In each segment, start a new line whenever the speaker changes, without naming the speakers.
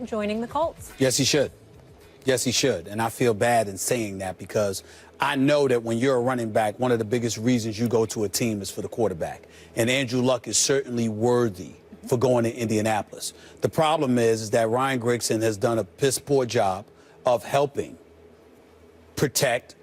joining the Colts.
Yes, he should. Yes, he should. And I feel bad in saying that because I know that when you're a running back, one of the biggest reasons you go to a team is for the quarterback. And Andrew Luck is certainly worthy for going to Indianapolis. The problem is that Ryan Grigson has done a piss-poor job of helping protect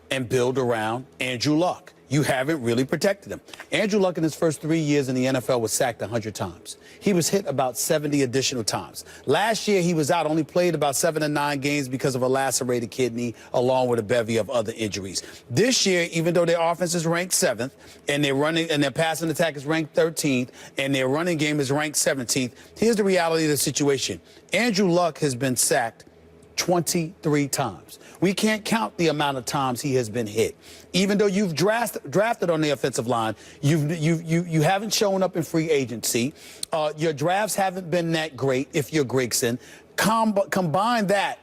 and build around Andrew Luck. You haven't really protected him. Andrew Luck in his first 3 years in the NFL was sacked 100 times. He was hit about 70 additional times. Last year, he was out, only played about 7 to 9 games because of a lacerated kidney, along with a bevy of other injuries. This year, even though their offense is ranked 7th, and their passing attack is ranked 13th, and their running game is ranked 17th, here's the reality of the situation. Andrew Luck has been sacked 23 times. We can't count the amount of times he has been hit. Even though you've drafted on the offensive line, you haven't shown up in free agency. Your drafts haven't been that great if you're Grigson. Combine that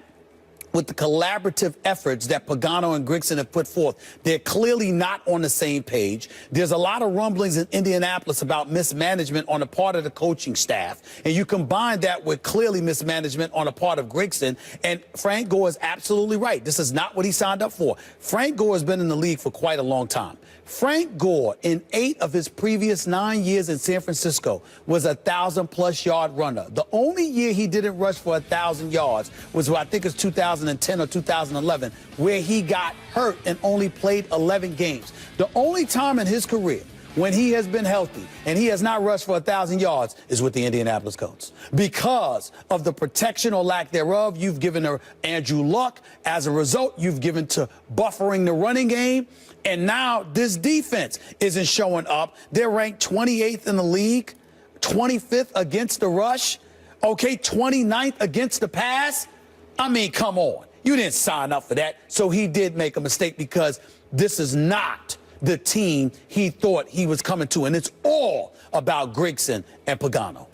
with the collaborative efforts that Pagano and Grigson have put forth. They're clearly not on the same page. There's a lot of rumblings in Indianapolis about mismanagement on the part of the coaching staff. And you combine that with clearly mismanagement on the part of Grigson. And Frank Gore is absolutely right. This is not what he signed up for. Frank Gore has been in the league for quite a long time. Frank Gore, in 8 of his previous 9 years in San Francisco, was a 1,000-plus yard runner. The only year he didn't rush for 1,000 yards was, I think it's 2010 or 2011, where he got hurt and only played 11 games. The only time in his career when he has been healthy and he has not rushed for 1,000 yards is with the Indianapolis Colts. Because of the protection or lack thereof you've given to Andrew Luck. As a result, you've given to buffering the running game. And now this defense isn't showing up. They're ranked 28th in the league, 25th against the rush, okay, 29th against the pass. I mean, come on. You didn't sign up for that. So he did make a mistake because this is not the team he thought he was coming to. And it's all about Grigson and Pagano.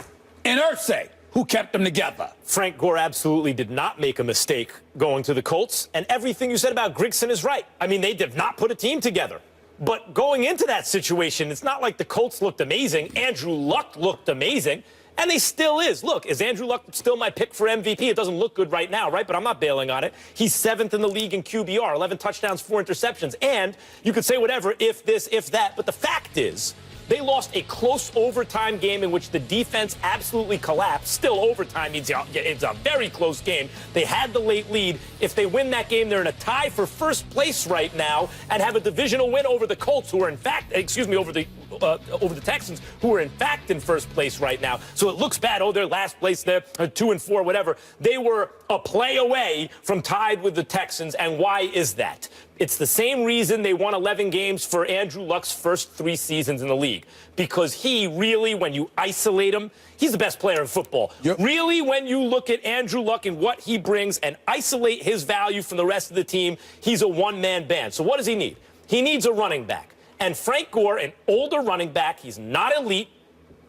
And Irsay, who kept them together.
Frank Gore absolutely did not make a mistake going to the Colts. And everything you said about Grigson is right. I mean, they did not put a team together. But going into that situation, it's not like the Colts looked amazing. Andrew Luck looked amazing. And he still is. Look, is Andrew Luck still my pick for MVP? It doesn't look good right now, right? But I'm not bailing on it. He's 7th in the league in QBR, 11 touchdowns, 4 interceptions. And you could say whatever, if this, if that. But the fact is, they lost a close overtime game in which the defense absolutely collapsed. Still, overtime means it's a very close game. They had the late lead. If they win that game, they're in a tie for first place right now and have a divisional win over the Colts, who are in fact, over the Texans, who are in fact in first place right now. So it looks bad. Oh, they're last place there, 2 and 4, whatever. They were a play away from tied with the Texans. And why is that? It's the same reason they won 11 games for Andrew Luck's first 3 seasons in the league. Because he really, when you isolate him, he's the best player in football. Yep. Really, when you look at Andrew Luck and what he brings and isolate his value from the rest of the team, he's a one-man band. So what does he need? He needs a running back. And Frank Gore, an older running back, he's not elite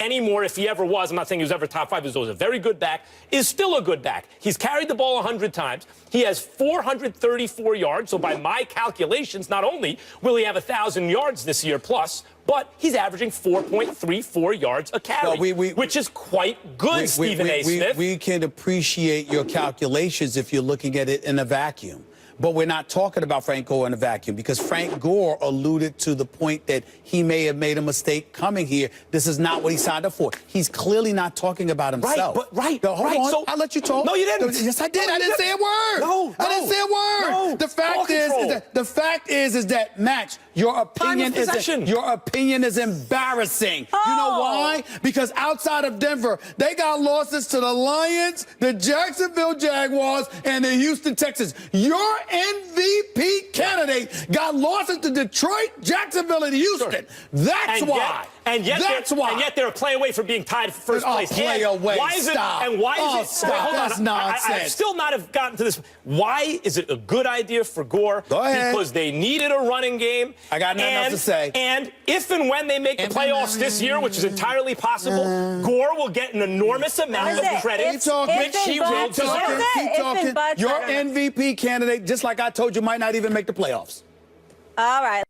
anymore. If he ever was, I'm not saying he was ever top 5, he was a very good back, is still a good back. He's carried the ball 100 times. He has 434 yards. So by my calculations, not only will he have 1,000 yards this year plus, but he's averaging 4.34 yards a carry, which is quite good, Stephen A. Smith.
We can appreciate your calculations if you're looking at it in a vacuum. But we're not talking about Frank Gore in a vacuum because Frank Gore alluded to the point that he may have made a mistake coming here. This is not what he signed up for. He's clearly not talking about himself.
Right,
hold on. So, I'll let you talk.
No, you didn't.
Yes, I did. I didn't say a word.
No,
I didn't say a word.
No.
The fact is that Max, your opinion is embarrassing.
Oh.
You know why? Because outside of Denver, they got losses to the Lions, the Jacksonville Jaguars, and the Houston Texans. Your MVP candidate got losses to Detroit, Jacksonville, and Houston. Sure. That's why.
And yet they're a play away from being tied for first place.
Play away.
Why is
Stop.
it? And why is it?
Stop.
Hold
That's
on.
nonsense.
I still not have gotten to this. Why is it a good idea for Gore?
Go ahead.
Because they needed a running game.
I got nothing else to say.
And if and when they make the playoffs this year, which is entirely possible, Gore will get an enormous amount of credit, which he will deserve.
Keep talking. Your MVP candidate, just like I told you, might not even make the playoffs.
All right.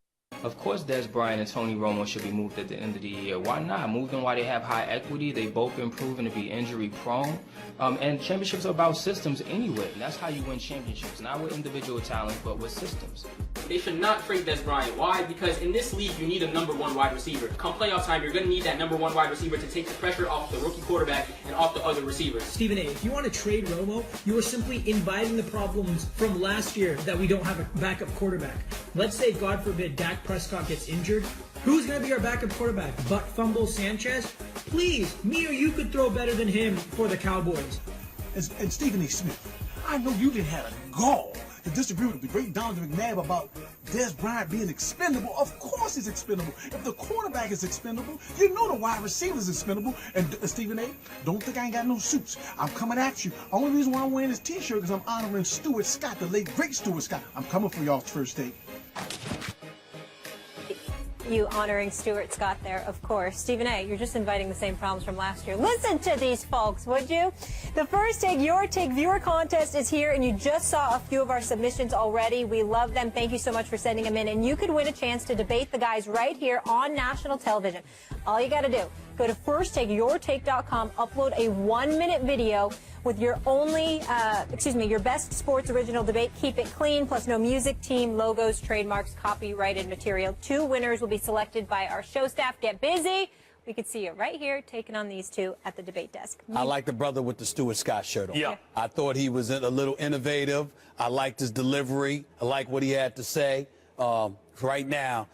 Of course, Des Bryant and Tony Romo should be moved at the end of the year. Why not? Move them while they have high equity. They both been proven to be injury prone. And championships are about systems anyway. And that's how you win championships, not with individual talent, but with systems.
They should not trade Des Bryant. Why? Because in this league, you need a #1 wide receiver. Come playoff time, you're going to need that #1 wide receiver to take the pressure off the rookie quarterback and off the other receivers.
Stephen A., if you want to trade Romo, you are simply inviting the problems from last year that we don't have a backup quarterback. Let's say, God forbid, Dak Prescott gets injured. Who's going to be our backup quarterback? Butt fumble Sanchez? Please, me or you could throw better than him for the Cowboys.
And Stephen A. Smith, I know you didn't have a gall to disagree with the great Donovan McNabb about Des Bryant being expendable. Of course he's expendable. If the quarterback is expendable, you know the wide receiver is expendable. And Stephen A., don't think I ain't got no suits. I'm coming at you. Only reason why I'm wearing this t-shirt is I'm honoring Stuart Scott, the late great Stuart Scott. I'm coming for y'all's first take.
You honoring Stuart Scott there, of course. Stephen A., you're just inviting the same problems from last year. Listen to these folks, would you? The First Take, Your Take viewer contest is here, and you just saw a few of our submissions already. We love them. Thank you so much for sending them in. And you could win a chance to debate the guys right here on national television. All you got to do, go to firsttakeyourtake.com, upload a 1-minute video with your your best sports original debate. Keep it clean, plus no music, team, logos, trademarks, copyrighted material. 2 winners will be selected by our show staff. Get busy. We could see you right here taking on these 2 at the debate desk.
I like the brother with the Stuart Scott shirt on.
Yeah.
I thought he was a little innovative. I liked his delivery. I like what he had to say. Right now,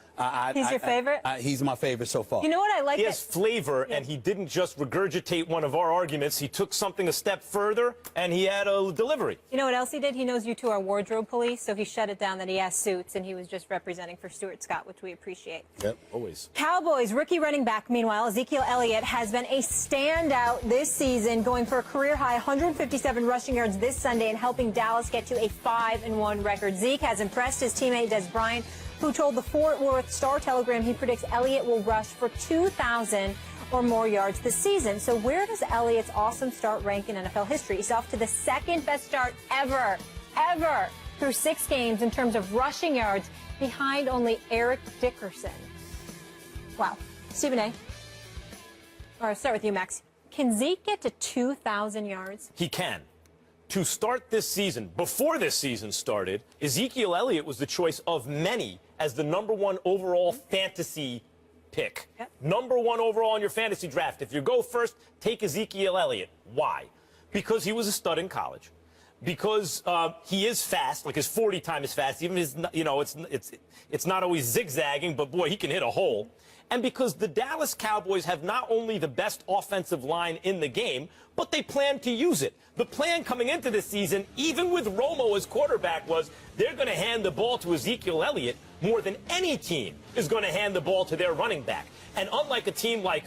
He's your favorite?
He's my favorite so far.
You know what I like?
He has flavor, and he didn't just regurgitate one of our arguments. He took something a step further, and he had a delivery.
You know what else he did? He knows you 2 are wardrobe police, so he shut it down that he has suits, and he was just representing for Stuart Scott, which we appreciate.
Yep, always.
Cowboys rookie running back, meanwhile, Ezekiel Elliott has been a standout this season, going for a career-high 157 rushing yards this Sunday and helping Dallas get to a 5-1 record. Zeke has impressed his teammate Des Bryant, who told the Fort Worth Star-Telegram he predicts Elliott will rush for 2,000 or more yards this season. So where does Elliott's awesome start rank in NFL history? He's off to the 2nd best start ever through 6 games in terms of rushing yards, behind only Eric Dickerson. Wow. Stephen A. Or I'll start with you, Max. Can Zeke get to 2,000 yards?
He can. To start this season, before this season started, Ezekiel Elliott was the choice of many as the #1 overall fantasy pick.
Yep.
#1 overall in your fantasy draft. If you go first, take Ezekiel Elliott. Why? Because he was a stud in college. Because he is fast, like his 40 time is fast. Even his, it's not always zigzagging, but boy, he can hit a hole. And because the Dallas Cowboys have not only the best offensive line in the game, but they plan to use it. The plan coming into this season, even with Romo as quarterback, was they're going to hand the ball to Ezekiel Elliott more than any team is going to hand the ball to their running back. And unlike a team like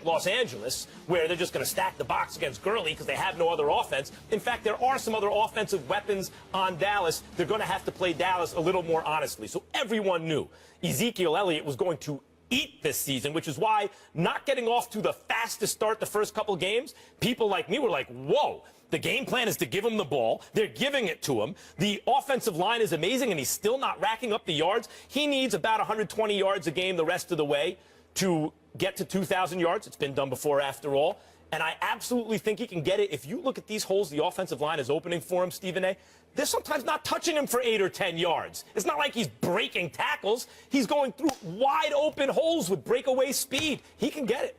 Los Angeles, where they're just going to stack the box against Gurley because they have no other offense. In fact, there are some other offensive weapons on Dallas. They're going to have to play Dallas a little more honestly. So everyone knew Ezekiel Elliott was going to eat this season, which is why not getting off to the fastest start the first couple games, people like me were like, whoa, the game plan is to give him the ball. They're giving it to him. The offensive line is amazing, and he's still not racking up the yards. He needs about 120 yards a game the rest of the way to get to 2,000 yards. It's been done before, after all. And I absolutely think he can get it. If you look at these holes the offensive line is opening for him, Stephen A., they're sometimes not touching him for 8 or 10 yards. It's not like he's breaking tackles. He's going through wide open holes with breakaway speed. He can get it.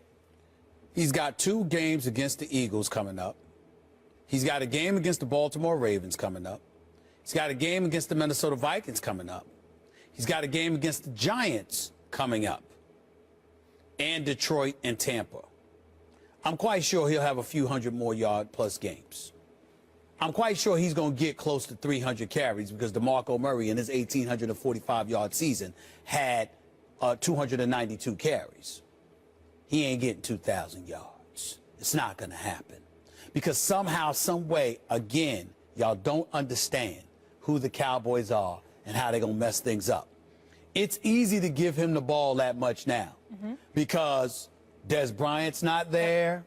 He's got 2 games against the Eagles coming up. He's got a game against the Baltimore Ravens coming up. He's got a game against the Minnesota Vikings coming up. He's got a game against the Giants coming up. And Detroit and Tampa. I'm quite sure he'll have a few hundred more yard-plus games. I'm quite sure he's going to get close to 300 carries because DeMarco Murray in his 1,845-yard season had 292 carries. He ain't getting 2,000 yards. It's not going to happen. Because somehow, some way, again, y'all don't understand who the Cowboys are and how they're going to mess things up. It's easy to give him the ball that much now because Des Bryant's not there,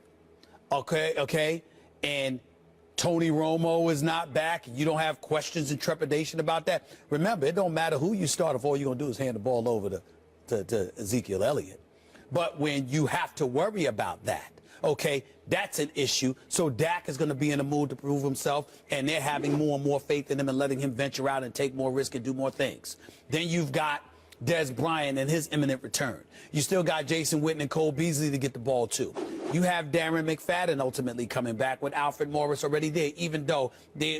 okay, and Tony Romo is not back. You don't have questions and trepidation about that. Remember, it don't matter who you start if all you're going to do is hand the ball over to Ezekiel Elliott. But when you have to worry about that, okay, that's an issue. So Dak is going to be in a mood to prove himself, and they're having more and more faith in him and letting him venture out and take more risk and do more things. Then you've got Des Bryant and his imminent return. You still got Jason Witten and Cole Beasley to get the ball to. You have Darren McFadden ultimately coming back with Alfred Morris already there, even though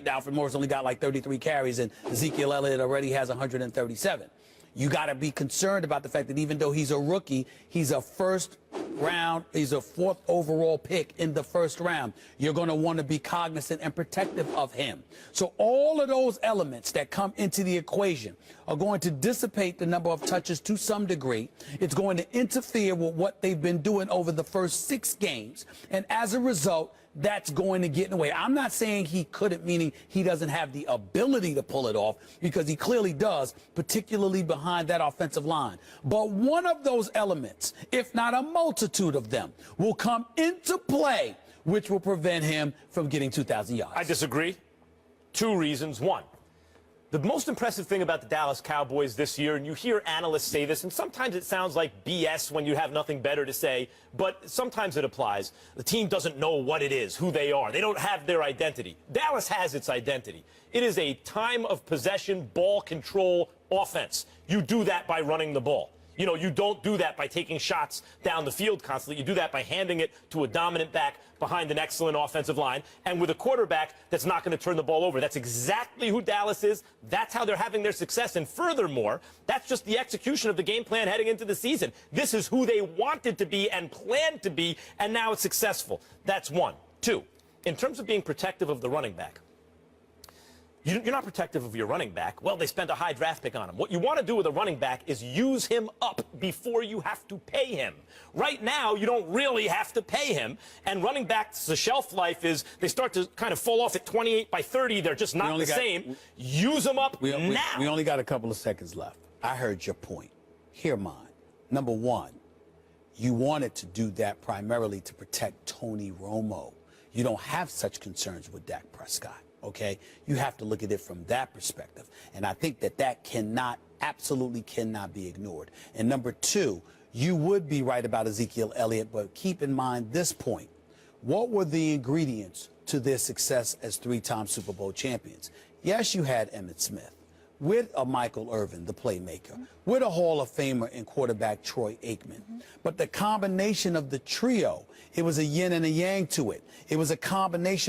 Alfred Morris only got like 33 carries and Ezekiel Elliott already has 137. You got to be concerned about the fact that even though he's a rookie, he's a fourth overall pick in the first round. You're going to want to be cognizant and protective of him. So all of those elements that come into the equation are going to dissipate the number of touches to some degree. It's going to interfere with what they've been doing over the first 6 games. And as a result, that's going to get in the way. I'm not saying he couldn't, meaning he doesn't have the ability to pull it off, because he clearly does, particularly behind that offensive line. But one of those elements, if not a multitude of them, will come into play, which will prevent him from getting 2,000 yards.
I disagree. 2 reasons. 1, the most impressive thing about the Dallas Cowboys this year, and you hear analysts say this, and sometimes it sounds like BS when you have nothing better to say, but sometimes it applies. The team doesn't know what it is, who they are. They don't have their identity. Dallas has its identity. It is a time of possession, ball control offense. You do that by running the ball. You know, you don't do that by taking shots down the field constantly. You do that by handing it to a dominant back behind an excellent offensive line and with a quarterback that's not going to turn the ball over. That's exactly who Dallas is. That's how they're having their success. And furthermore, that's just the execution of the game plan heading into the season. This is who they wanted to be and planned to be, and now it's successful. That's 1. 2, in terms of being protective of the running back, you're not protective of your running back. Well, they spent a high draft pick on him. What you want to do with a running back is use him up before you have to pay him. Right now, you don't really have to pay him. And running backs, the shelf life is they start to kind of fall off at 28 by 30. They're just not the same. Use them up now.
We only got a couple of seconds left. I heard your point. Hear mine. Number 1, you wanted to do that primarily to protect Tony Romo. You don't have such concerns with Dak Prescott. Okay, you have to look at it from that perspective. And I think that absolutely cannot be ignored. And number 2, you would be right about Ezekiel Elliott, but keep in mind this point. What were the ingredients to their success as 3-time Super Bowl champions? Yes, you had Emmitt Smith with a Michael Irvin, the playmaker, with a Hall of Famer and quarterback Troy Aikman. But the combination of the trio, it was a yin and a yang to it. It was a combination